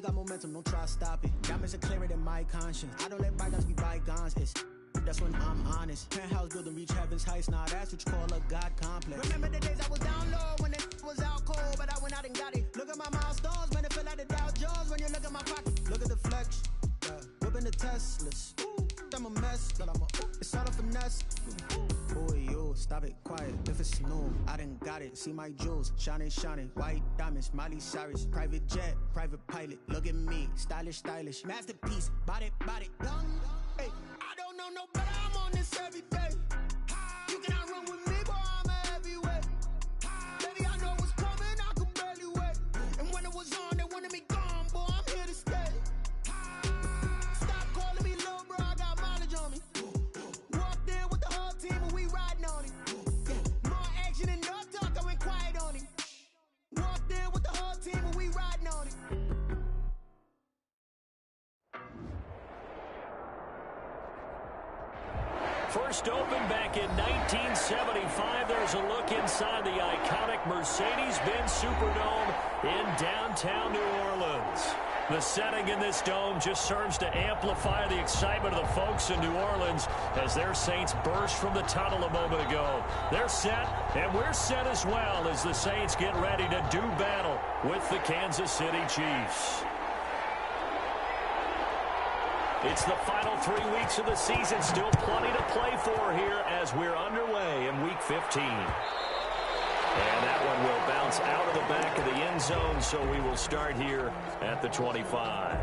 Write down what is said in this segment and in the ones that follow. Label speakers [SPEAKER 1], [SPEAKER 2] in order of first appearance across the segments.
[SPEAKER 1] got momentum, don't try to stop it. Diamonds are clearer than my conscience. I don't let bygones be bygones. It's that's when I'm honest. Penthouse building, reach heaven's heights. Now that's what you call a God complex. Remember the days I was down low when it was out cold, but I went out and got it. Look at my milestones, man, it feel like the Dow Jones when you look at my pocket. Look at the flex, whipping the Teslas. I'm a mess, but it's all a finesse. Boy, you stop it, quiet. If it's new, I done got it. See my jewels, shining, shining. White diamonds, Miley Cyrus. Private jet, private pilot. Look at me, stylish, stylish. Masterpiece, body, body. Hey, I don't know no better. I'm on this every day. You cannot run with me, boy. I'm a heavyweight. Baby, I know what's coming. I could barely wait. And when it was on, they wanted me gone, boy. I'm here to stay. Stop calling me little bro. I got mileage on me. Walked in with the whole team and we riding on it. More action and no talk. I went quiet on him. Walked in with the whole team and we riding on it.
[SPEAKER 2] First opened back in 1975. There's a look inside the iconic Mercedes-Benz Superdome in downtown New Orleans. The setting in this dome just serves to amplify the excitement of the folks in New Orleans as their Saints burst from the tunnel a moment ago. They're set, and we're set as well as the Saints get ready to do battle with the Kansas City Chiefs. It's the final 3 weeks of the season. Still plenty to play for here as we're underway in Week 15. And that one will bounce out of the back of the end zone, so we will start here at the 25.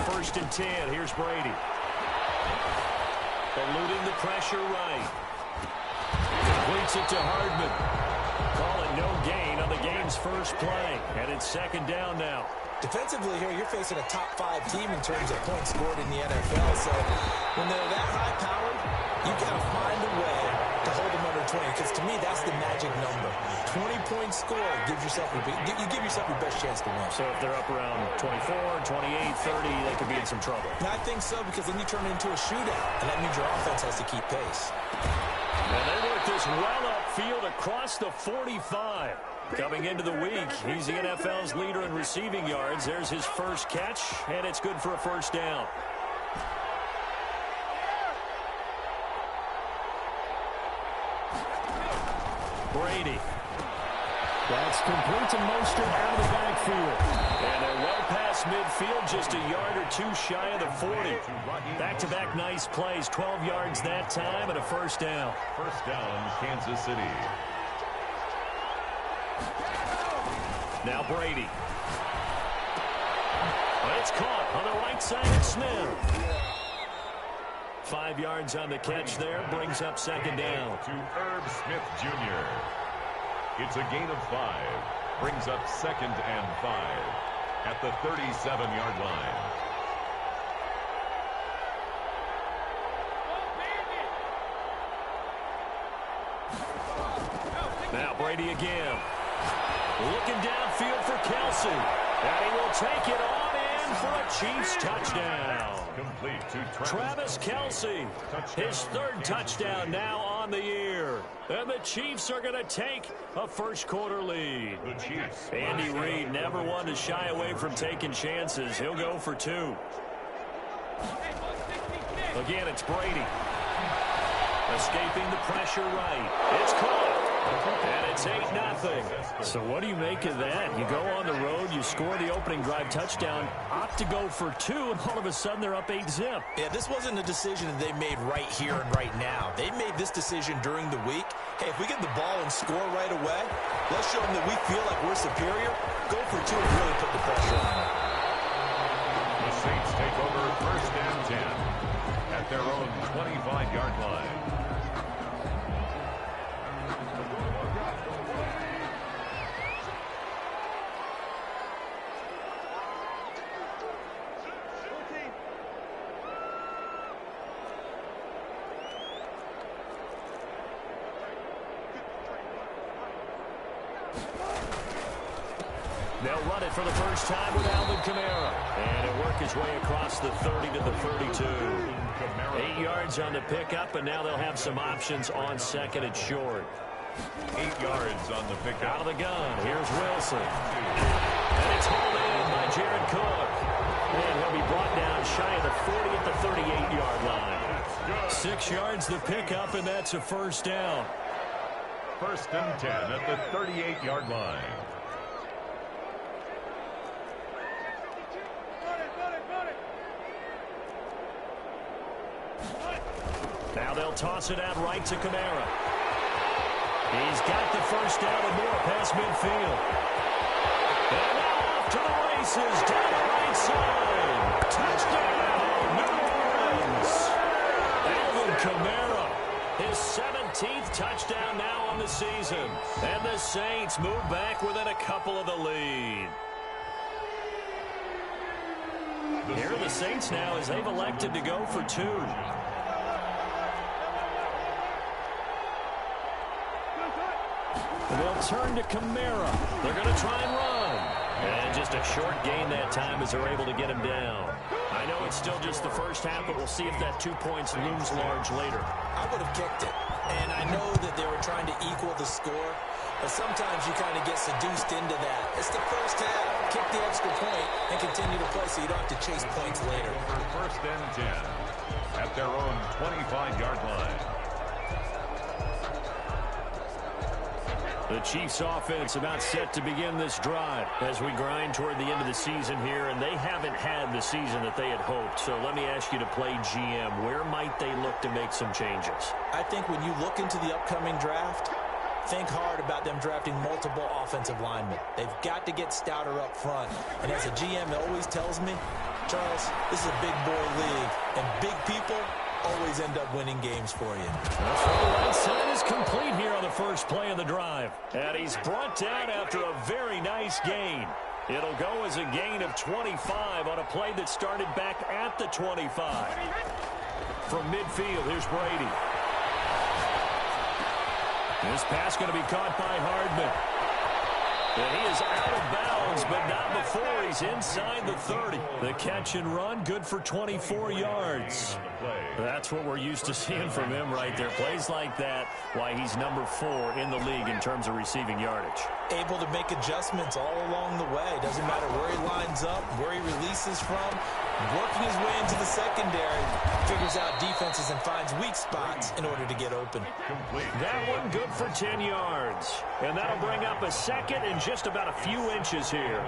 [SPEAKER 2] First and 10, here's Brady. Eluding the pressure right. Completes it to Hardman. Call it no gain on the game's first play. And it's second down now.
[SPEAKER 3] Defensively here, you're facing a top 5 team in terms of points scored in the NFL. So when they're that high-powered, you got to find a way to hold them under 20. Because to me, that's the magic number. 20-point score gives yourself you give yourself your best chance to win.
[SPEAKER 2] So if they're up around 24, 28, 30, they could be in some trouble.
[SPEAKER 3] And I think so, because then you turn it into a shootout, and that means your offense has to keep pace.
[SPEAKER 2] And they work this well upfield across the 45. Coming into the week, he's the NFL's leader in receiving yards. There's his first catch, and it's good for a first down. Brady. That's complete to Mostert out of the backfield. And they're well past midfield, just a yard or two shy of the 40. Back-to-back nice plays, 12 yards that time and a first down.
[SPEAKER 4] First down, Kansas City.
[SPEAKER 2] Now Brady. But it's caught on the right side of Smith. 5 yards on the catch there, brings up second down.
[SPEAKER 4] To Herb Smith Jr. It's a gain of 5. Brings up second and 5 at the 37-yard line.
[SPEAKER 2] Now Brady again. Looking downfield for Kelsey. And he will take it on in for a Chiefs touchdown.
[SPEAKER 4] Complete to
[SPEAKER 2] Travis Kelsey. His third touchdown now on the year. And the Chiefs are going to take a first-quarter lead.
[SPEAKER 4] The Chiefs.
[SPEAKER 2] Andy Reid never one to shy away from taking chances. He'll go for 2. Again, it's Brady. Escaping the pressure right. It's caught. And it's 8-0. So what do you make of that? You go on the road, you score the opening drive touchdown, opt to go for 2, and all of a sudden they're up 8-zip.
[SPEAKER 3] Yeah, this wasn't a decision that they made right here and right now. They made this decision during the week. Hey, if we get the ball and score right away, let's show them that we feel like we're superior. Go for 2 and really put the pressure on them.
[SPEAKER 4] The Saints take over first and 10 at their own 25-yard line.
[SPEAKER 2] to run it for the first time with Alvin Kamara. And it'll work his way across the 30 to the 32. 8 yards on the pickup, and now they'll have some options on second and short.
[SPEAKER 4] 8 yards on the pickup.
[SPEAKER 2] Out of the gun, here's Wilson. And it's hauled in by Jared Cook. And he'll be brought down shy of the 40 at the 38-yard line. 6 yards the pickup, and that's a first down.
[SPEAKER 4] First and 10 at the 38-yard line.
[SPEAKER 2] Now they'll toss it out right to Kamara. He's got the first down and more past midfield. And now off to the races, down the right side. Touchdown, New Orleans. Alvin Kamara, his 17th touchdown now on the season. And the Saints move back within a couple of the lead. Here are the Saints now as they've elected to go for 2. They'll turn to Kamara. They're going to try and run. And just a short gain that time as they're able to get him down. I know it's still just the first half, but we'll see if that 2 points looms large later.
[SPEAKER 3] I would have kicked it. And I know that they were trying to equal the score, but sometimes you kind of get seduced into that. It's the first half. Kick the extra point and continue to play so you don't have to chase points later.
[SPEAKER 4] First and 10 at their own 25-yard line.
[SPEAKER 2] The Chiefs offense about set to begin this drive as we grind toward the end of the season here, and they haven't had the season that they had hoped. So let me ask you to play GM. Where might they look to make some changes?
[SPEAKER 3] I think when you look into the upcoming draft, think hard about them drafting multiple offensive linemen. They've got to get stouter up front. And as a GM always tells me, Charles, this is a big boy league, and big people always end up winning games for you.
[SPEAKER 2] The right side is complete here on the first play of the drive. And he's brought down after a very nice gain. It'll go as a gain of 25 on a play that started back at the 25. From midfield, here's Brady. This pass going to be caught by Hardman. And he is out of bounds, but not before he's inside the 30. The catch and run, good for 24 yards. That's what we're used to seeing from him right there. Plays like that, why he's number 4 in the league in terms of receiving yardage.
[SPEAKER 3] Able to make adjustments all along the way. Doesn't matter where he lines up, where he releases from. Working his way into the secondary, figures out defenses and finds weak spots in order to get open.
[SPEAKER 2] That one good for 10 yards. And that'll bring up a second and just about a few inches here.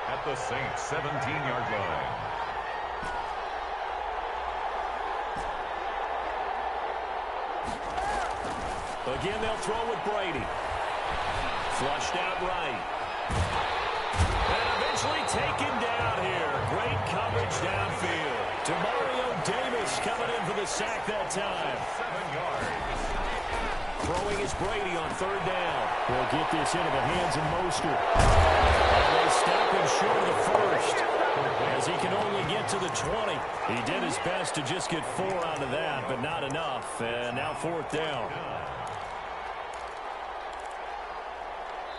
[SPEAKER 4] At the Saints 17-yard line.
[SPEAKER 2] Again, they'll throw with Brady. Flushed out right. And eventually taken down here. Great coverage downfield. Demario Davis coming in for the sack that time.
[SPEAKER 4] 7 yards.
[SPEAKER 2] Throwing is Brady on third down. They'll get this into the hands of Mostert. And they stop him short of the first, as he can only get to the 20. He did his best to just get 4 out of that, but not enough. And now fourth down.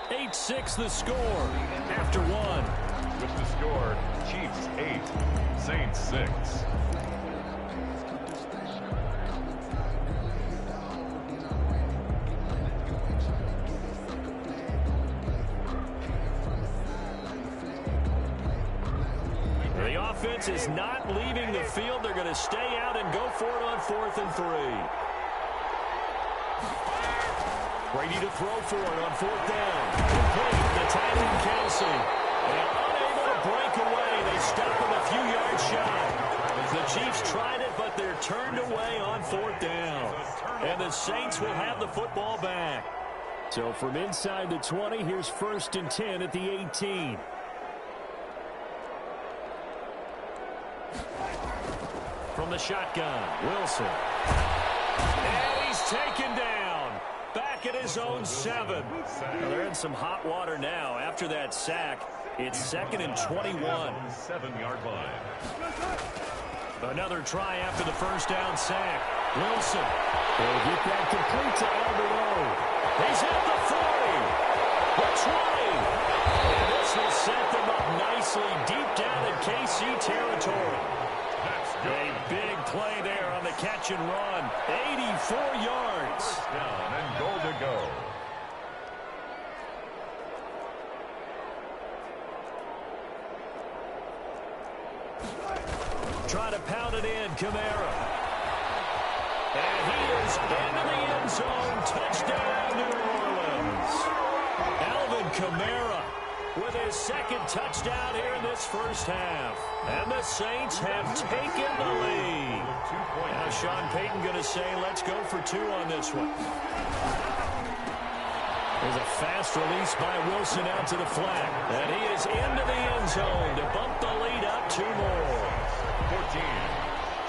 [SPEAKER 2] 8-6 the score after 1.
[SPEAKER 4] With the score, Chiefs 8, Saints 6.
[SPEAKER 2] The offense is not leaving the field. They're going to stay out and go for it on 4th and 3. Brady to throw for it on 4th down. Complete. The tight end Kelsey. And unable to break away. They stop him a few yards shy. The Chiefs tried it, but they're turned away on 4th down. And the Saints will have the football back. So from inside the 20, here's 1st and 10 at the 18. From the shotgun, Wilson. And he's taken down. Back at his own 7. Well, they're in some hot water now. After that sack, it's 2nd and 21.
[SPEAKER 4] 7-yard line.
[SPEAKER 2] Another try after the first down sack. Wilson will get that complete to Alberto. He's at the 40. The 20. And this this will set them up nicely deep down in KC territory. A big play there on the catch and run. 84 yards.
[SPEAKER 4] First down and goal to go.
[SPEAKER 2] Try to pound it in, Kamara. And he is into the end zone. Touchdown, New Orleans. Alvin Kamara with his second touchdown here in this first half. And the Saints have taken the lead. Now Sean Payton going to say, let's go for two on this one. There's a fast release by Wilson out to the flat. And he is into the end zone to bump the lead up two more.
[SPEAKER 4] 14.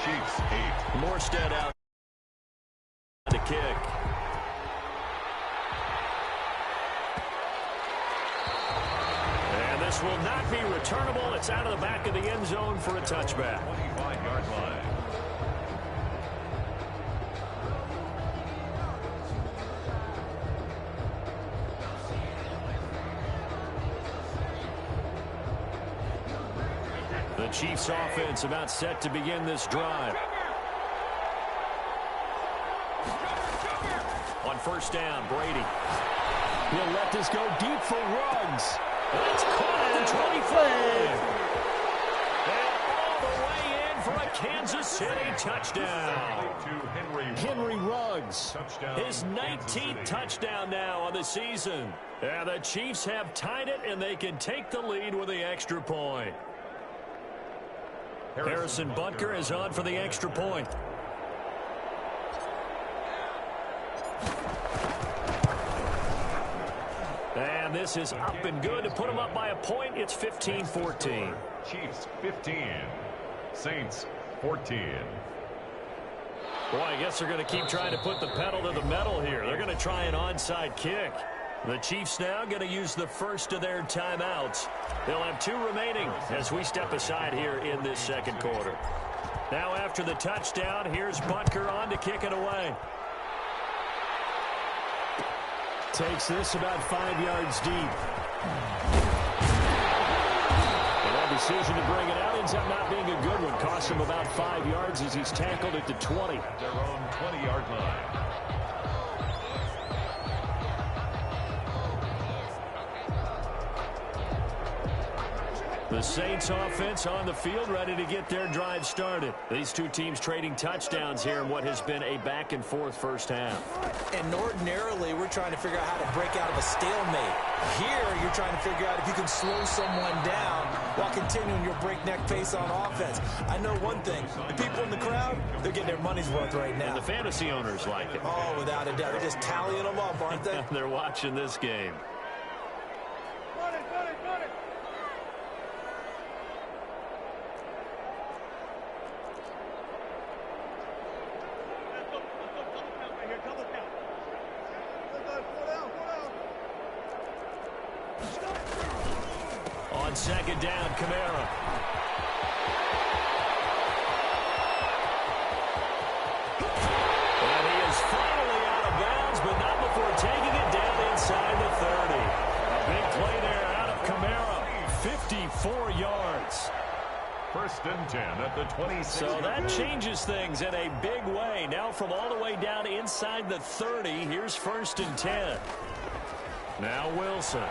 [SPEAKER 4] Chiefs 8.
[SPEAKER 2] Morstead out to kick. And this will not be returnable. It's out of the back of the end zone for a touchback.
[SPEAKER 4] 25-yard line.
[SPEAKER 2] The Chiefs offense about set to begin this drive. On first down, Brady. He'll let this go deep for Ruggs. That's caught at the 25. And all the way in for a Kansas City touchdown. Henry Ruggs. His 19th touchdown now on the season. And the Chiefs have tied it, and they can take the lead with the extra point. Harrison Butker is on for the extra point. And this is up and good to put them up by a point. It's 15-14.
[SPEAKER 4] Chiefs 15. Saints 14.
[SPEAKER 2] Boy, I guess they're going to keep trying to put the pedal to the metal here. They're going to try an onside kick. The Chiefs now going to use the first of their timeouts. They'll have two remaining as we step aside here in this second quarter. Now after the touchdown, here's Butker on to kick it away. Takes this about 5 yards deep. And that decision to bring it out ends up not being a good one. Costs him about 5 yards as he's tackled at the 20.
[SPEAKER 4] Their own 20-yard line.
[SPEAKER 2] The Saints offense on the field, ready to get their drive started. These two teams trading touchdowns here in what has been a back-and-forth first half.
[SPEAKER 3] And ordinarily, we're trying to figure out how to break out of a stalemate. Here, you're trying to figure out if you can slow someone down while continuing your breakneck pace on offense. I know one thing. The people in the crowd, they're getting their money's worth right now.
[SPEAKER 2] And the fantasy owners like it.
[SPEAKER 3] Oh, without a doubt. They're just tallying them up, aren't they?
[SPEAKER 2] They're watching this game. On second down, Kamara. And he is finally out of bounds, but not before taking it down inside the 30. A big play there out of Kamara. 54 yards.
[SPEAKER 4] First and 10 at the 26.
[SPEAKER 2] So that changes things in a big way. Now from all the way down inside the 30, here's first and 10. Now Wilson.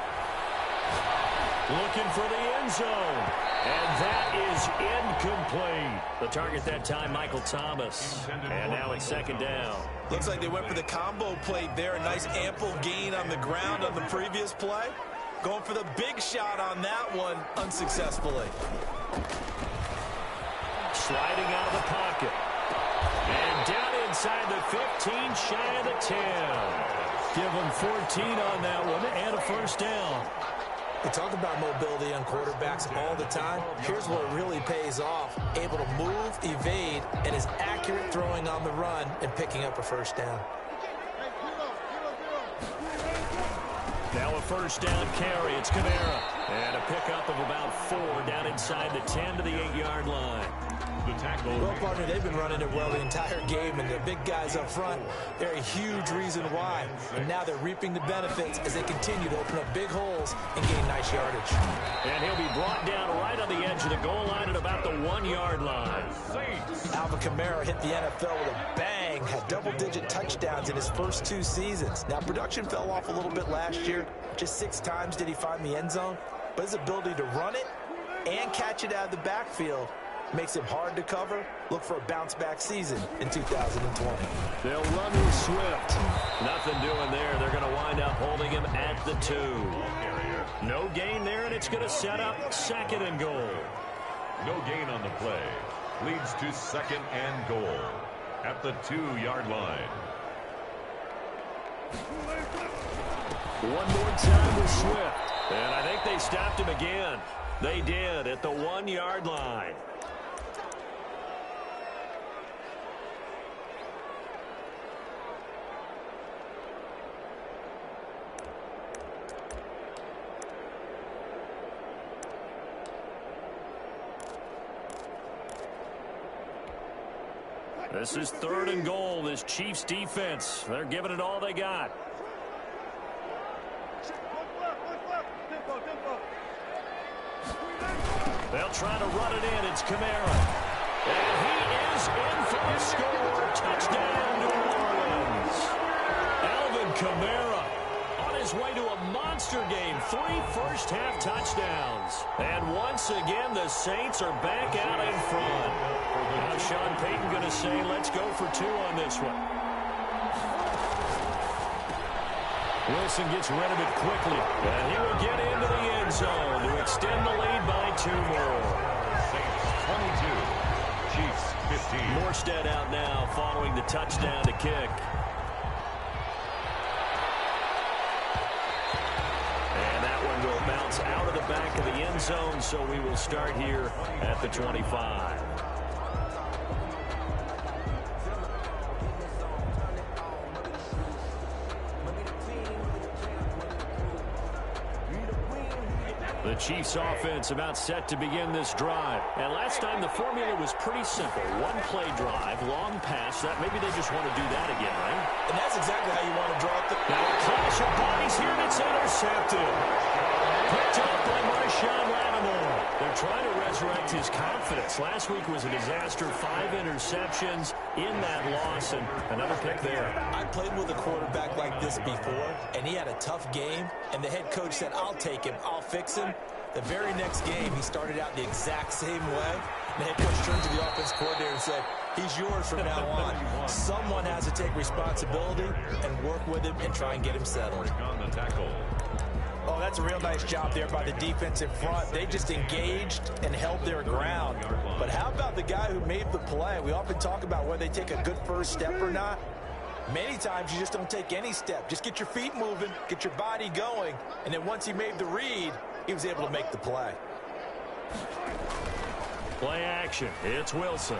[SPEAKER 2] Looking for the end zone. And that is incomplete. The target that time, Michael Thomas. And now it's second down.
[SPEAKER 3] Looks like they went for the combo play there. A nice ample gain on the ground on the previous play. Going for the big shot on that one unsuccessfully.
[SPEAKER 2] Sliding out of the pocket. And down inside the 15, shy of the 10. Give them 14 on that one and a first down.
[SPEAKER 3] We talk about mobility on quarterbacks all the time. Here's where it really pays off. Able to move, evade, and is accurate throwing on the run and picking up a first down.
[SPEAKER 2] Now a first down carry. It's Kamara. And a pickup of about 4 down inside the 10 to the 8-yard line.
[SPEAKER 4] the tackle.
[SPEAKER 3] Well, partner, they've been running it well the entire game, and the big guys up front, they're a huge reason why. And now they're reaping the benefits as they continue to open up big holes and gain nice yardage.
[SPEAKER 2] And he'll be brought down right on the edge of the goal line at about the 1-yard line.
[SPEAKER 3] Alvin Kamara hit the NFL with a bang, had double-digit touchdowns in his first 2 seasons. Now, production fell off a little bit last year. Just 6 times did he find the end zone. But his ability to run it and catch it out of the backfield makes him hard to cover. Look for a bounce-back season in 2020.
[SPEAKER 2] They'll run with Swift. Nothing doing there. They're going to wind up holding him at the 2. No gain there, and it's going to set up 2nd and goal.
[SPEAKER 4] No gain on the play. Leads to 2nd and goal at the 2-yard line.
[SPEAKER 2] One more time with Swift. And I think they stopped him again. They did at the 1-yard line. This is 3rd and goal. This Chiefs defense, they're giving it all they got. They'll try to run it in. It's Kamara. And he is in for the score. Touchdown, New Orleans. Alvin Kamara on his way to a monster game. 3 first-half touchdowns. And once again, the Saints are back out in front. Now Sean Payton going to say, let's go for 2 on this one. Wilson gets rid of it quickly. And he will get into the end zone to extend the lead by 2 more.
[SPEAKER 4] Saints 22, Chiefs 15.
[SPEAKER 2] Morstead out now following the touchdown to kick. And that one will bounce out of the back of the end zone, so we will start here at the 25. The Chiefs offense about set to begin this drive. And last time the formula was pretty simple. 1-play drive, long pass. That maybe they just want to do that again, right?
[SPEAKER 3] And that's exactly how you want to draw up the...
[SPEAKER 2] Now a clash of bodies here, and it's intercepted. Picked up by Marshawn Lattimore. They're trying to resurrect his confidence. Last week was a disaster. 5 interceptions in that loss, and another pick there.
[SPEAKER 3] I played with a quarterback like this before, and he had a tough game, and the head coach said, I'll take him, I'll fix him. The very next game, he started out the exact same way. The head coach turned to the offense coordinator and said, he's yours from now on. Someone has to take responsibility and work with him and try and get him settled.
[SPEAKER 4] On the tackle.
[SPEAKER 3] Oh, that's a real nice job there by the defense in front. They just engaged and held their ground. But how about the guy who made the play? We often talk about whether they take a good first step or not. Many times you just don't take any step. Just get your feet moving, get your body going, and then once he made the read, he was able to make the play.
[SPEAKER 2] Play action. It's Wilson.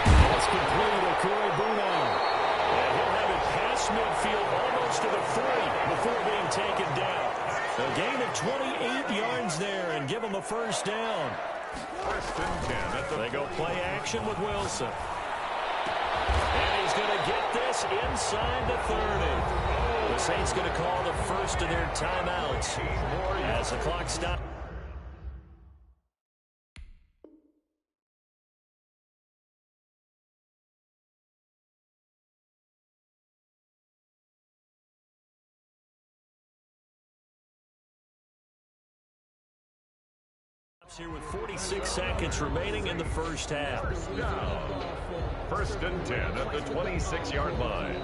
[SPEAKER 2] That's complete to Corey Boonow. And he'll have it past midfield almost to the 3 before being taken down. A gain of 28 yards there and give him a first down.
[SPEAKER 4] 1st and 10.
[SPEAKER 2] They go play action with Wilson. And he's going to get this inside the 30. The Saints going to call the first of their timeouts as the clock stops. Here with 46 seconds remaining in the first half.
[SPEAKER 4] Now, 1st and 10 at the 26-yard line.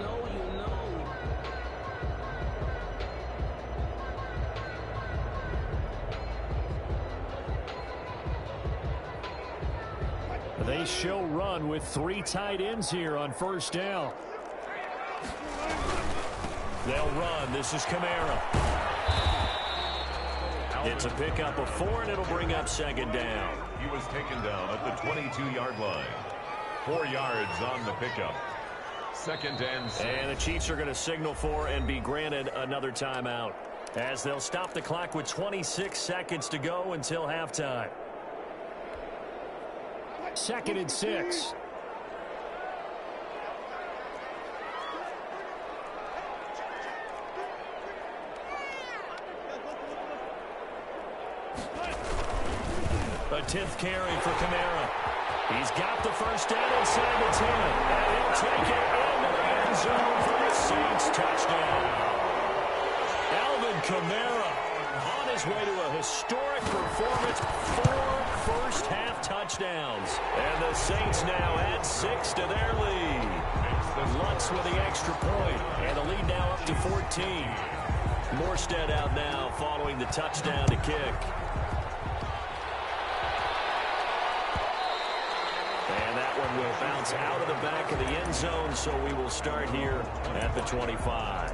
[SPEAKER 2] They show run with 3 tight ends here on first down. They'll run. This is Kamara. It's a pickup of 4, and it'll bring up 2nd down.
[SPEAKER 4] He was taken down at the 22-yard line. 4 yards on the pickup. 2nd and 6.
[SPEAKER 2] And the Chiefs are going to signal for and be granted another timeout, as they'll stop the clock with 26 seconds to go until halftime. 2nd and 6. A 10th carry for Kamara. He's got the first down inside the 10. And he'll take it into the end zone for the Saints touchdown. Alvin Kamara on his way to a historic performance. 4 first-half touchdowns. And the Saints now add 6 to their lead. Lutz with the extra point. And the lead now up to 14. Morstead out now following the touchdown to kick. And that one will bounce out of the back of the end zone, so we will start here at the 25.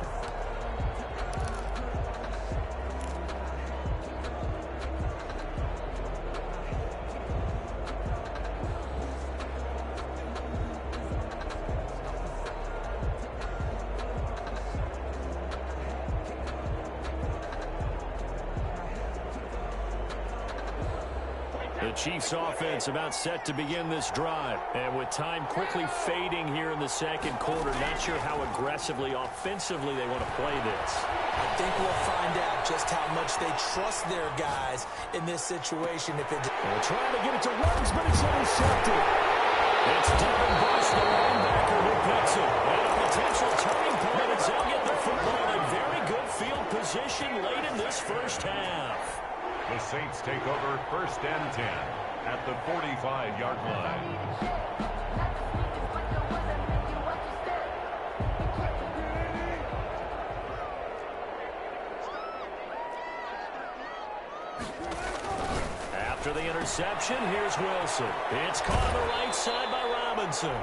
[SPEAKER 2] The Chiefs offense about set to begin this drive. And with time quickly fading here in the second quarter, not sure how aggressively, offensively they want to play this.
[SPEAKER 3] I think we'll find out just how much they trust their guys in this situation. If
[SPEAKER 2] they're trying to get it to Ruggs, but it's intercepted. It's Devin Bush, the linebacker, who picks it. And a potential turning point as they'll get the football in very good field position late in this first half.
[SPEAKER 4] The Saints take over 1st and 10 at the 45-yard line.
[SPEAKER 2] After the interception, here's Wilson. It's caught on the right side by Robinson.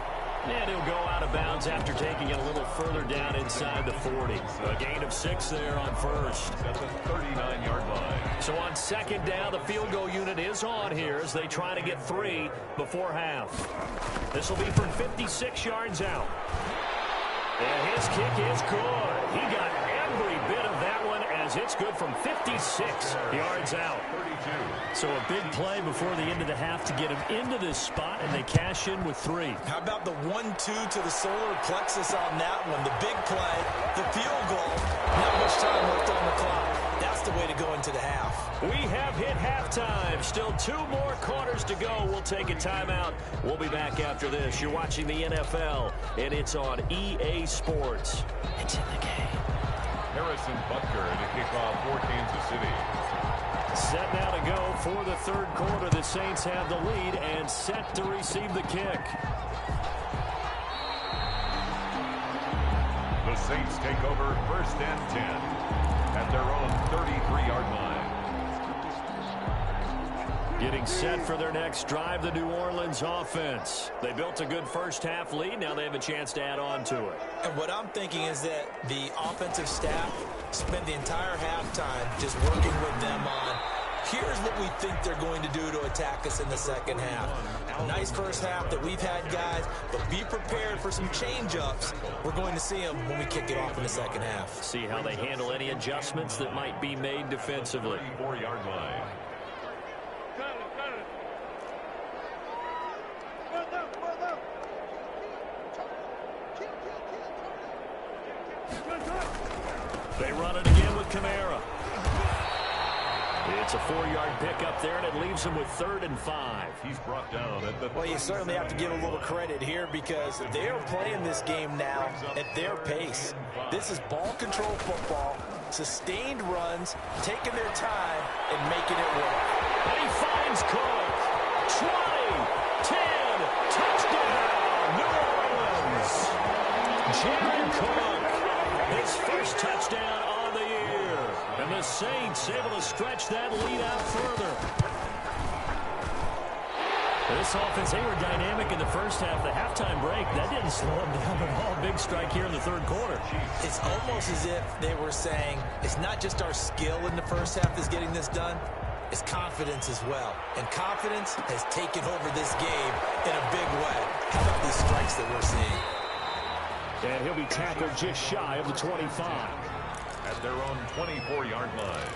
[SPEAKER 2] And he'll go out of bounds after taking it a little further down inside the 40. A gain of 6 there on first.
[SPEAKER 4] At the 39-yard line.
[SPEAKER 2] So on 2nd down, the field goal unit is on here as they try to get 3 before half. This will be from 56 yards out. And his kick is good. He got every bit of that one as it's good from 56 yards out.
[SPEAKER 4] 32.
[SPEAKER 2] So a big play before the end of the half to get him into this spot, and they cash in with 3.
[SPEAKER 3] How about the 1-2 to the solar plexus on that one? The big play, the field goal, not much time left on the clock. That's the way to go into the half.
[SPEAKER 2] We have hit halftime. Still 2 more quarters to go. We'll take a timeout. We'll be back after this. You're watching the NFL, and it's on EA Sports. It's in the game.
[SPEAKER 4] Harrison Butker to kick off for Kansas City.
[SPEAKER 2] Set now to go for the 3rd quarter. The Saints have the lead and set to receive the kick.
[SPEAKER 4] The Saints take over 1st and 10 at their own 33-yard line.
[SPEAKER 2] Getting set for their next drive, the New Orleans offense. They built a good first-half lead. Now they have a chance to add on to it.
[SPEAKER 3] And what I'm thinking is that the offensive staff spent the entire halftime just working with them on, here's what we think they're going to do to attack us in the second half. A nice first half that we've had, guys, but be prepared for some change-ups. We're going to see them when we kick it off in the second half.
[SPEAKER 2] See how they handle any adjustments that might be made defensively.
[SPEAKER 4] 34-yard line.
[SPEAKER 2] They run it again with Kamara. It's a 4-yard pickup there, and it leaves him with 3rd and 5.
[SPEAKER 4] He's brought down at the...
[SPEAKER 3] Well, you certainly have to give a little credit here because they're playing this game now at their pace. This is ball control football, sustained runs, taking their time, and making it work.
[SPEAKER 2] And he finds Cook. 20, 10, touchdown, New Orleans. Jared Cook, his first touchdown on the year. And the Saints able to stretch that lead out further. This offense, they were dynamic in the first half. The halftime break, that didn't slow them down at all. Big strike here in the 3rd quarter.
[SPEAKER 3] It's almost as if they were saying, it's not just our skill in the first half that's getting this done, it's confidence as well. And confidence has taken over this game in a big way. How about these strikes that we're seeing?
[SPEAKER 2] And he'll be tackled just shy of the 25.
[SPEAKER 4] At their own 24-yard line.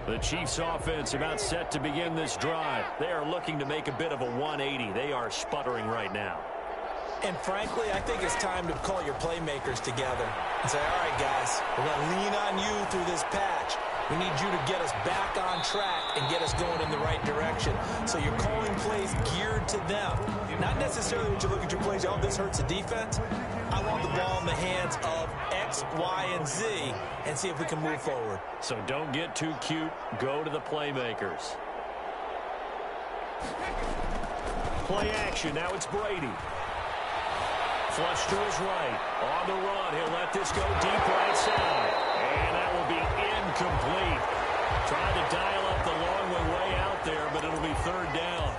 [SPEAKER 2] The Chiefs offense about set to begin this drive. They are looking to make a bit of a 180. They are sputtering right now.
[SPEAKER 3] And frankly, I think it's time to call your playmakers together and say, all right, guys, we're going to lean on you through this patch. We need you to get us back on track and get us going in the right direction. So you're calling plays geared to them. Not necessarily when you look at your plays, oh, this hurts the defense. I want the ball in the hands of X, Y, and Z and see if we can move forward.
[SPEAKER 2] So don't get too cute. Go to the playmakers. Play action. Now it's Brady. Flush to his right. On the run. He'll let this go deep right side. And that will be incomplete. Trying to dial up the long way out there, but it'll be third down.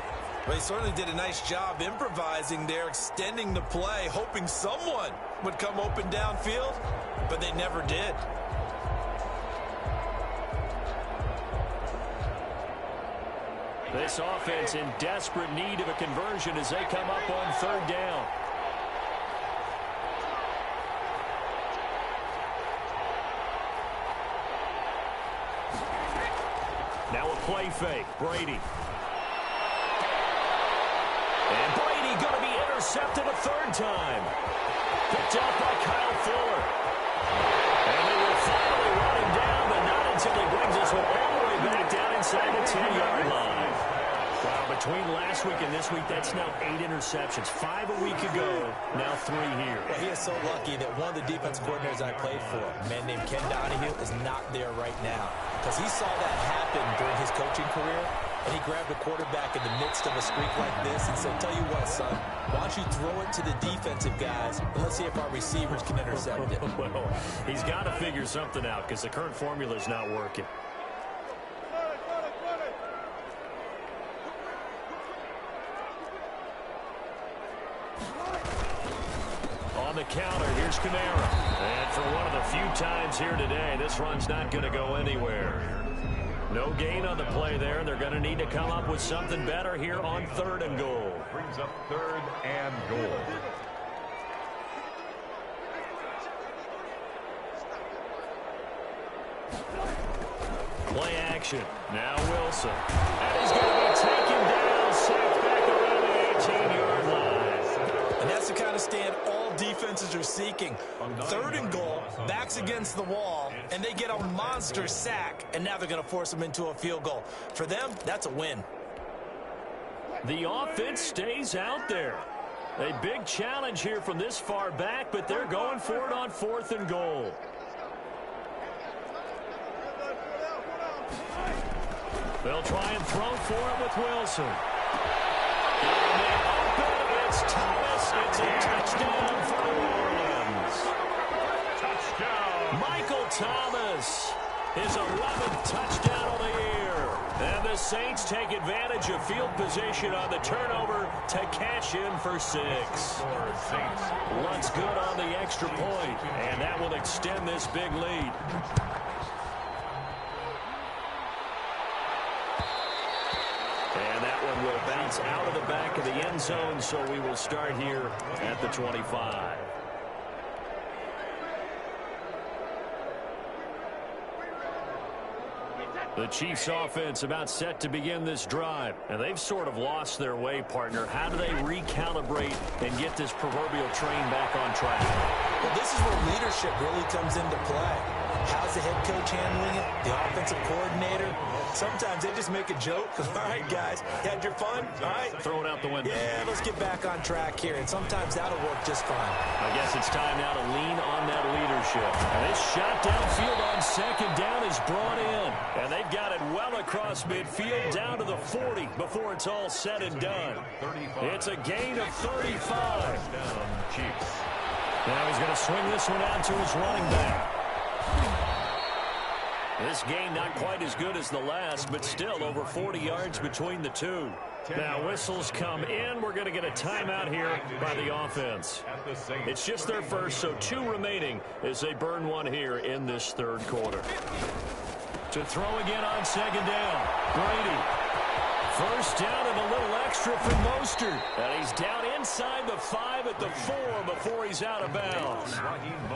[SPEAKER 3] Well, he certainly did a nice job improvising there, extending the play, hoping someone would come open downfield, but they never did.
[SPEAKER 2] This offense in desperate need of a conversion as they come up on third down. Now a play fake. Brady. And Brady going to be intercepted a third time. Picked out by Kyle Fuller. And they will finally run him down, but not until he brings this one all the way back down inside the 10-yard line. Wow, between last week and this week, that's now 8 interceptions. 5 a week ago, now 3 here.
[SPEAKER 3] Well, he is so lucky that one of the defense coordinators I played for, a man named Ken Donahue, is not there right now. Because he saw that happen during his coaching career, and he grabbed a quarterback in the midst of a streak like this and said, tell you what, son, why don't you throw it to the defensive guys, and let's see if our receivers can intercept it.
[SPEAKER 2] Well, he's got to figure something out because the current formula is not working. On the counter, here's Kamara. And for one of the few times here today, this run's not going to go anywhere. No gain on the play there. They're going to need to come up with something better here on 3rd and goal.
[SPEAKER 4] Brings up 3rd and goal.
[SPEAKER 2] Play action. Now Wilson. And he's going to be taken down, sacked back around the 18-yard line.
[SPEAKER 3] And that's the kind of stand all defenses are seeking. 3rd and goal, backs against the wall, and they get a monster sack, and now they're going to force them into a field goal. For them, that's a win.
[SPEAKER 2] The offense stays out there. A big challenge here from this far back, but they're going for it on 4th and goal. They'll try and throw for it with Wilson. And they open. It's Thomas. It's a touchdown for New Orleans. Touchdown. Michael Thomas. His 11th touchdown of the year. And the Saints take advantage of field position on the turnover to cash in for 6. Runs good on the extra point, and that will extend this big lead. And that one will bounce out of the back of the end zone, so we will start here at the 25. The Chiefs offense about set to begin this drive. And they've sort of lost their way, partner. How do they recalibrate and get this proverbial train back on track?
[SPEAKER 3] Well, this is where leadership really comes into play. How's the head coach handling it? The offensive coordinator? Sometimes they just make a joke. All right, guys, you had your fun? All right.
[SPEAKER 2] Throw it out the window.
[SPEAKER 3] Yeah, let's get back on track here. And sometimes that'll work just fine.
[SPEAKER 2] I guess it's time now to lean on that leadership. And this shot downfield on 2nd down is brought in. And they've got it well across midfield down to the 40 before it's all said and done. It's a gain of 35.
[SPEAKER 4] Chiefs.
[SPEAKER 2] Now he's going to swing this one out to his running back. This gain not quite as good as the last, but still over 40 yards between the two. Now whistles come in. We're going to get a timeout here by the offense. It's just their first, so 2 remaining as they burn one here in this 3rd quarter. To throw again on 2nd down. Brady. First down and a little extra for Mostert. And he's down inside the 5 at the 4 before he's out of bounds.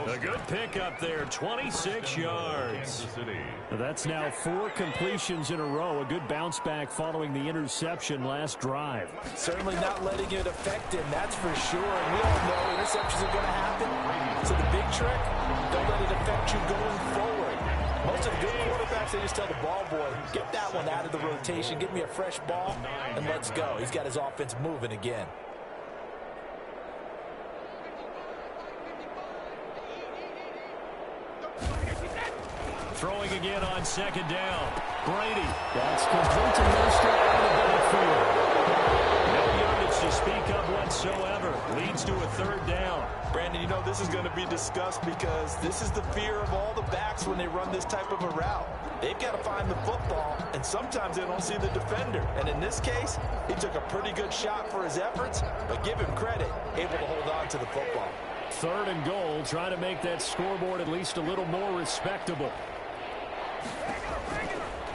[SPEAKER 2] A good pickup there, 26 yards. That's now 4 completions in a row. A good bounce back following the interception last drive.
[SPEAKER 3] Certainly not letting it affect him, that's for sure. And we all know interceptions are going to happen. So the big trick, don't let it affect you going forward. Most of the good quarterbacks, they just tell the ball boy, get that one out of the rotation, give me a fresh ball, and let's go. He's got his offense moving again.
[SPEAKER 2] Throwing again on second down. Brady. That's complete to Minister out of the backfield. No yardage to speak of whatsoever. Leads to a third down.
[SPEAKER 3] Brandon, you know this is going to be discussed because this is the fear of all the backs when they run this type of a route. They've got to find the football, and sometimes they don't see the defender. And in this case, he took a pretty good shot for his efforts, but give him credit, able to hold on to the football.
[SPEAKER 2] 3rd and goal, trying to make that scoreboard at least a little more respectable.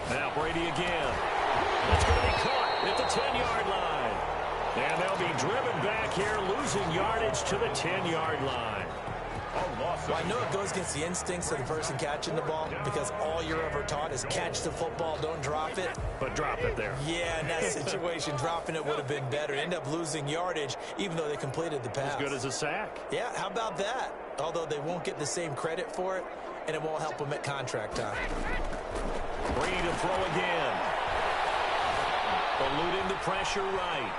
[SPEAKER 2] Now Brady again. That's going to be caught at the 10-yard line. And they'll be driven back here, losing yardage to the 10-yard line.
[SPEAKER 3] Well, I know it goes against the instincts of the person catching the ball because all you're ever taught is catch the football, don't drop it.
[SPEAKER 2] But drop it there.
[SPEAKER 3] Yeah, in that situation, dropping it would have been better. End up losing yardage, even though they completed the pass.
[SPEAKER 2] As good as a sack.
[SPEAKER 3] Yeah, how about that? Although they won't get the same credit for it, and it won't help them at contract time.
[SPEAKER 2] Brady to throw again. Eluding the pressure right.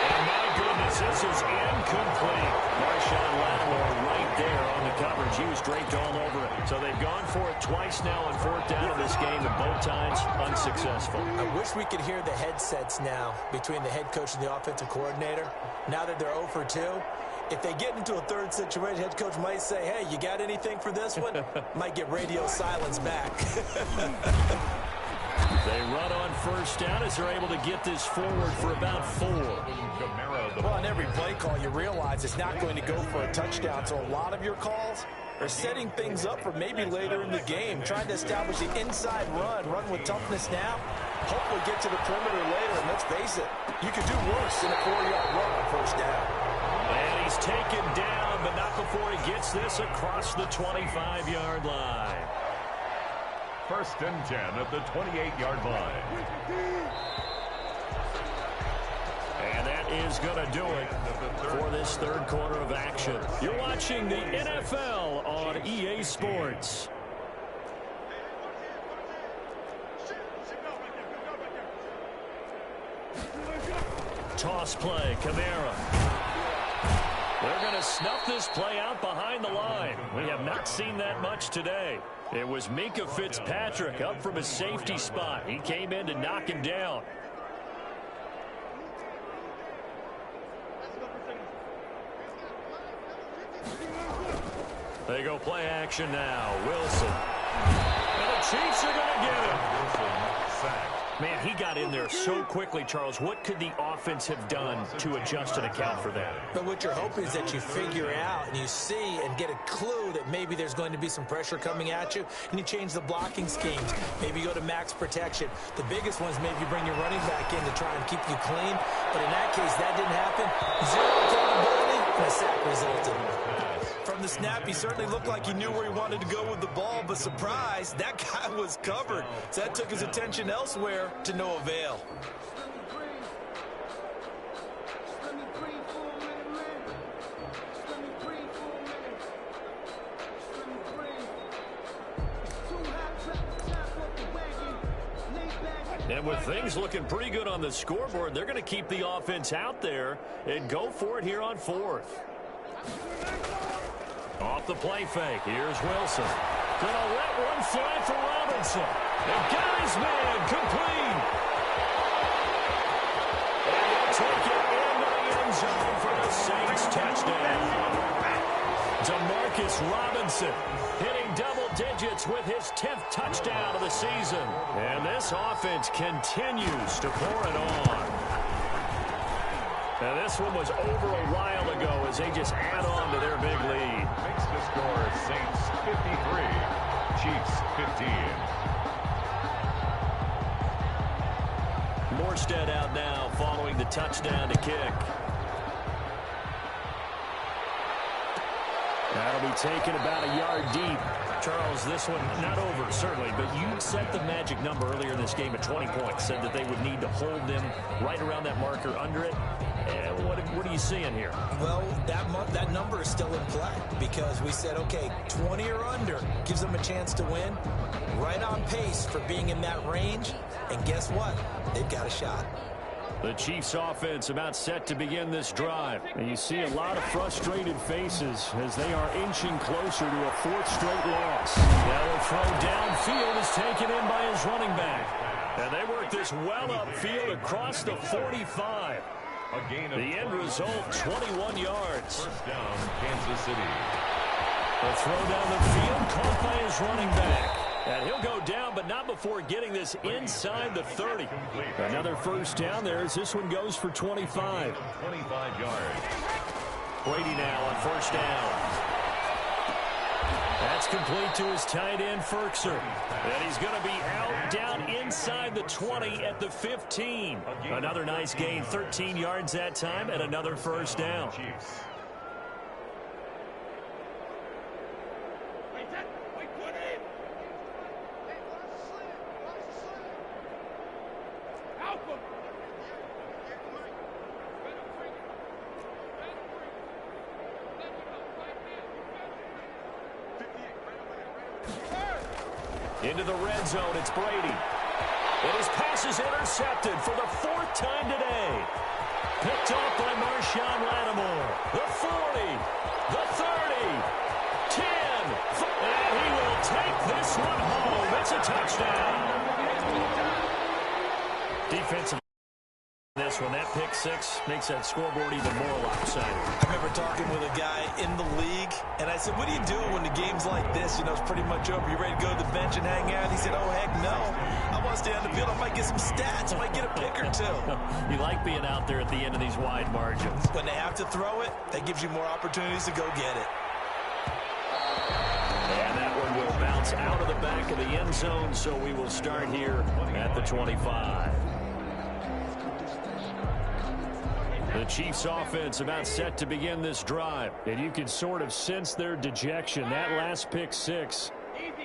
[SPEAKER 2] And my goodness, this is incomplete. Marshawn Lattimore right there on the coverage. He was draped all over it. So they've gone for it twice now on 4th down in this game, and both times unsuccessful.
[SPEAKER 3] I wish we could hear the headsets now between the head coach and the offensive coordinator. Now that they're 0 for 2. If they get into a third situation, head coach might say, hey, you got anything for this one? Might get radio silence back.
[SPEAKER 2] They run on 1st down as they're able to get this forward for about 4.
[SPEAKER 3] Well, on every play call, you realize it's not going to go for a touchdown. So a lot of your calls are setting things up for maybe later in the game, trying to establish the inside run with toughness now, hopefully get to the perimeter later. And let's face it, you could do worse than a 4-yard run on 1st down.
[SPEAKER 2] And he's taken down, but not before he gets this across the 25-yard line.
[SPEAKER 4] 1st and 10 at the 28-yard line.
[SPEAKER 2] And that is going to do it for this 3rd quarter of action. You're watching the NFL on EA Sports. Toss play, Kamara. They're going to snuff this play out behind the line. We have not seen that much today. It was Minkah Fitzpatrick up from his safety spot. He came in to knock him down. They go play action now. Wilson. And the Chiefs are going to get him. Man, he got in there so quickly, Charles. What could the offense have done to adjust and account for that?
[SPEAKER 3] But what you're hoping is that you figure out and you see and get a clue that maybe there's going to be some pressure coming at you, and you change the blocking schemes. Maybe you go to max protection. The biggest one is maybe you bring your running back in to try and keep you clean. But in that case, that didn't happen. 0 accountability, and a sack resulted. From the snap, he certainly looked like he knew where he wanted to go with the ball, but surprise, that guy was covered. So that took his attention elsewhere to no avail.
[SPEAKER 2] And with things looking pretty good on the scoreboard, they're going to keep the offense out there and go for it here on 4th. Off the play fake. Here's Wilson. Gonna let one fly for Robinson. And got his man complete. And he'll take it into the end zone for the Saints touchdown. Demarcus Robinson hitting double digits with his 10th touchdown of the season. And this offense continues to pour it on. Now this one was over a while ago as they just add on to their big lead.
[SPEAKER 4] Makes the score Saints 53, Chiefs 15.
[SPEAKER 2] More Armstead out now following the touchdown to kick. That'll be taken about a yard deep. Charles, this one not over, certainly, but you set the magic number earlier in this game at 20 points. Said that they would need to hold them right around that marker under it. And what are you seeing here?
[SPEAKER 3] Well, that number is still in play because we said, okay, 20 or under gives them a chance to win. Right on pace for being in that range. And guess what? They've got a shot.
[SPEAKER 2] The Chiefs offense about set to begin this drive. And you see a lot of frustrated faces as they are inching closer to a fourth straight loss. Now a throw downfield is taken in by his running back. And they work this well upfield across the 45. The end result, 21 yards.
[SPEAKER 4] First down, Kansas City.
[SPEAKER 2] A throw down the field caught by his running back. And he'll go down, but not before getting this inside the 30. Another first down there as this one goes for 25.
[SPEAKER 4] 25 yards.
[SPEAKER 2] Brady now on first down. That's complete to his tight end, Ferkser. And he's going to be out down inside the 20 at the 15. Another nice gain, 13 yards that time, and another first down. Into the red zone, it's Brady. And his pass is intercepted for the fourth time today. Picked off by Marshawn Lattimore. The 40, the 30, 10, and he will take this one home. It's a touchdown. Defensive. This one, that pick six makes that scoreboard even more lopsided.
[SPEAKER 3] I remember talking with a guy in the league, and I said, what do you do when the game's like this? You know, it's pretty much over. You ready to go to the bench and hang out? He said, oh, heck no. I want to stay on the field. I might get some stats. I might get a pick or two.
[SPEAKER 2] You like being out there at the end of these wide margins.
[SPEAKER 3] When they have to throw it, that gives you more opportunities to go get it.
[SPEAKER 2] And that one will bounce out of the back of the end zone, so we will start here at the 25. The Chiefs offense about set to begin this drive. And you can sort of sense their dejection. That last pick six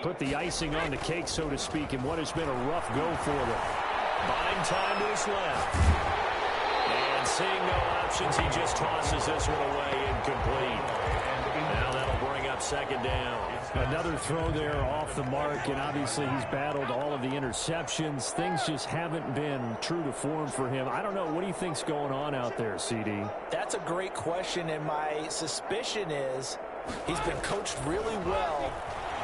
[SPEAKER 2] put the icing on the cake, so to speak, in what has been a rough go for them. Buying time to his left. And seeing no options, he just tosses this one away incomplete. Now that'll bring up second down. Another throw there off the mark, and obviously he's battled all of the interceptions. Things just haven't been true to form for him. I don't know. What do you think's going on out there, CD?
[SPEAKER 3] That's a great question, and my suspicion is he's been coached really well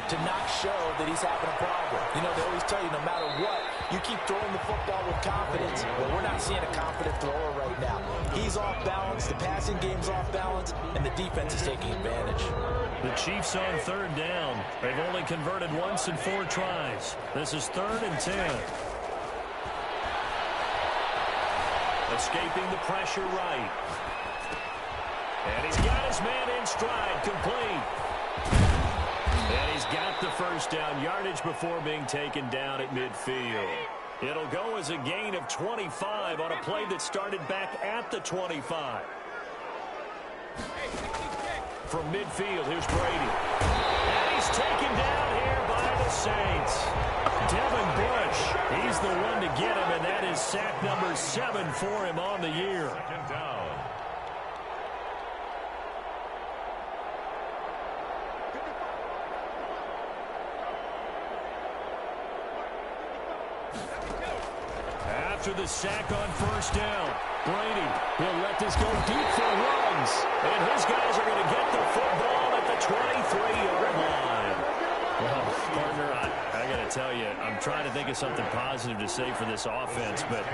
[SPEAKER 3] to not show that he's having a problem. You know, they always tell you no matter what, you keep throwing the football with confidence. Well, we're not seeing a confident thrower right now. He's off balance, the passing game's off balance, and the defense is taking advantage.
[SPEAKER 2] The Chiefs on third down. They've only converted once in 4 tries. This is 3rd and 10. Escaping the pressure right. And he's got his man in stride, complete. And he's got the first down, yardage before being taken down at midfield. It'll go as a gain of 25 on a play that started back at the 25. From midfield, here's Brady. And he's taken down here by the Saints. Devin Bush, he's the one to get him, and that is sack number 7 for him on the year.
[SPEAKER 4] Second down.
[SPEAKER 2] After the sack on first down, Brady, he'll let this go deep for runs. And his guys are going to get the football at the 23-yard line. Well, partner, I got to tell you, I'm trying to think of something positive to say for this offense, but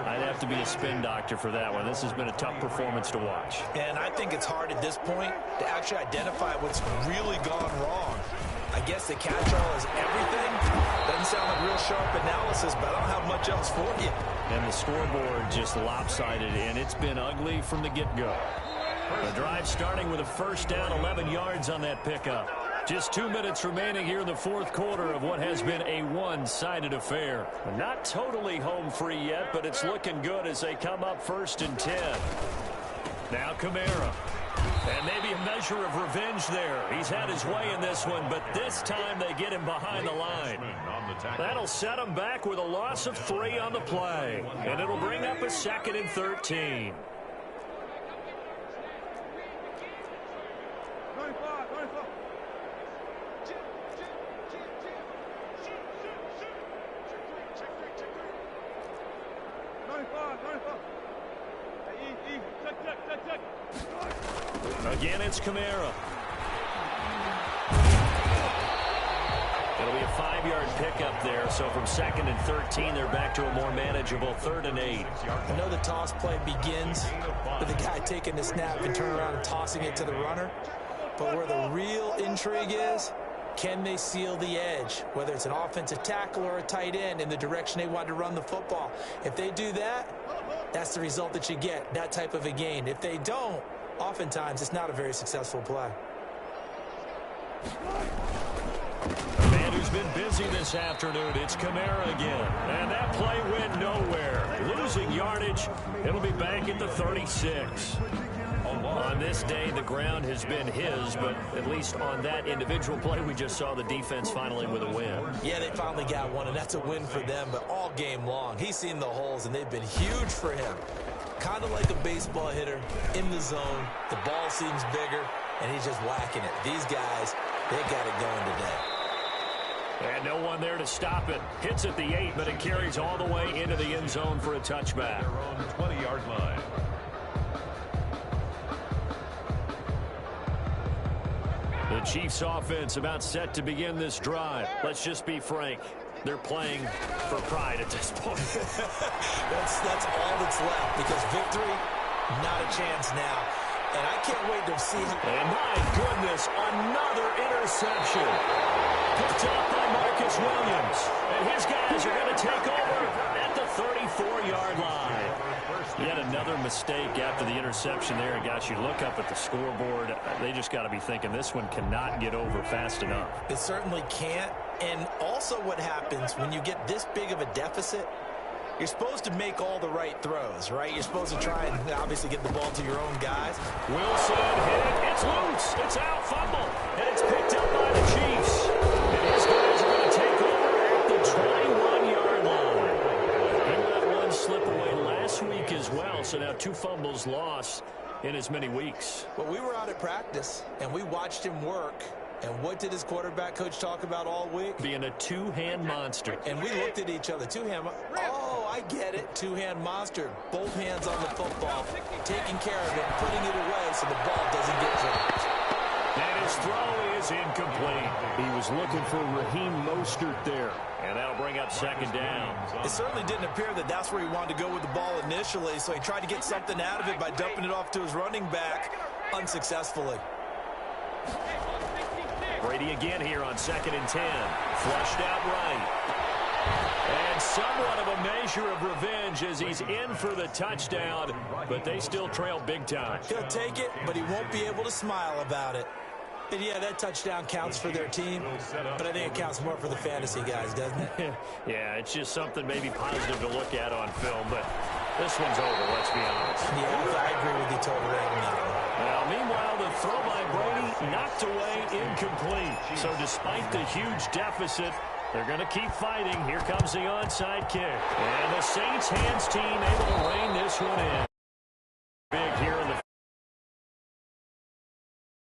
[SPEAKER 2] I'd have to be a spin doctor for that one. This has been a tough performance to watch.
[SPEAKER 3] And I think it's hard at this point to actually identify what's really gone wrong. I guess the catch-all is everything. Doesn't sound like real sharp analysis, but I don't have much else for you.
[SPEAKER 2] And the scoreboard just lopsided, and it's been ugly from the get-go. The drive starting with a first down, 11 yards on that pickup. Just 2 minutes remaining here in the fourth quarter of what has been a one-sided affair. Not totally home free yet, but it's looking good as they come up 1st and 10. Now Kamara. And maybe a measure of revenge there. He's had his way in this one, but this time they get him behind the line. That'll set him back with a loss of 3 on the play. And it'll bring up a 2nd and 13. Again, it's Kamara. It'll be a 5-yard pickup there. So from 2nd and 13, they're back to a more manageable 3rd and 8.
[SPEAKER 3] I know the toss play begins with the guy taking the snap and turning around and tossing it to the runner. But where the real intrigue is, can they seal the edge, whether it's an offensive tackle or a tight end, in the direction they want to run the football? If they do that, that's the result that you get, that type of a gain. If they don't, oftentimes it's not a very successful play.
[SPEAKER 2] A man who's been busy this afternoon, it's Kamara again. And that play went nowhere. Losing yardage, it'll be back at the 36. On this day, the ground has been his, but at least on that individual play, we just saw the defense finally with a win.
[SPEAKER 3] Yeah, they finally got one, and that's a win for them, but all game long, he's seen the holes, and they've been huge for him. Kind of like a baseball hitter in the zone. The ball seems bigger, and he's just whacking it. These guys, they got it going today.
[SPEAKER 2] And no one there to stop it. Hits at the 8, but it carries all the way into the end zone for a touchback.
[SPEAKER 4] Their own 20-yard line.
[SPEAKER 2] The Chiefs offense about set to begin this drive. Let's just be frank. They're playing for pride at this point.
[SPEAKER 3] that's all that's left, because victory, not a chance now. And I can't wait to see him.
[SPEAKER 2] And my goodness, another interception. Picked up by Marcus Williams. And his guys are going to take over at the 34-yard line. Yet another mistake after the interception there. And gosh, you look up at the scoreboard, they just got to be thinking this one cannot get over fast enough.
[SPEAKER 3] It certainly can't. And also what happens when you get this big of a deficit, you're supposed to make all the right throws, right? You're supposed to try and obviously get the ball to your own guys.
[SPEAKER 2] Wilson hit it. It's loose. It's out, fumble. And it's picked up by the Chiefs. And his guys are going to take over at the 21-yard line. He let one slip away last week as well, so now 2 fumbles lost in as many weeks.
[SPEAKER 3] Well, we were out at practice, and we watched him work. And what did his quarterback coach talk about all week?
[SPEAKER 2] Being a two-hand monster.
[SPEAKER 3] And we looked at each other. Two-hand. Oh, I get it. Two-hand monster. Both hands on the football, taking care of it, putting it away so the ball doesn't get dropped.
[SPEAKER 2] And his throw is incomplete. He was looking for Raheem Mostert there. And that'll bring up 2nd down.
[SPEAKER 3] It certainly didn't appear that that's where he wanted to go with the ball initially, so he tried to get something out of it by dumping it off to his running back unsuccessfully.
[SPEAKER 2] Brady again here on 2nd and 10. Flushed out right. And somewhat of a measure of revenge as he's in for the touchdown, but they still trail big time.
[SPEAKER 3] He'll take it, but he won't be able to smile about it. And yeah, that touchdown counts for their team, but I think it counts more for the fantasy guys, doesn't it?
[SPEAKER 2] Yeah, it's just something maybe positive to look at on film, but this one's over, let's be honest.
[SPEAKER 3] Yeah, I agree with you totally on that one.
[SPEAKER 2] Now, meanwhile, the throw by Brady knocked away, incomplete. So despite the huge deficit, they're going to keep fighting. Here comes the onside kick. And the Saints hands team able to rein this one in.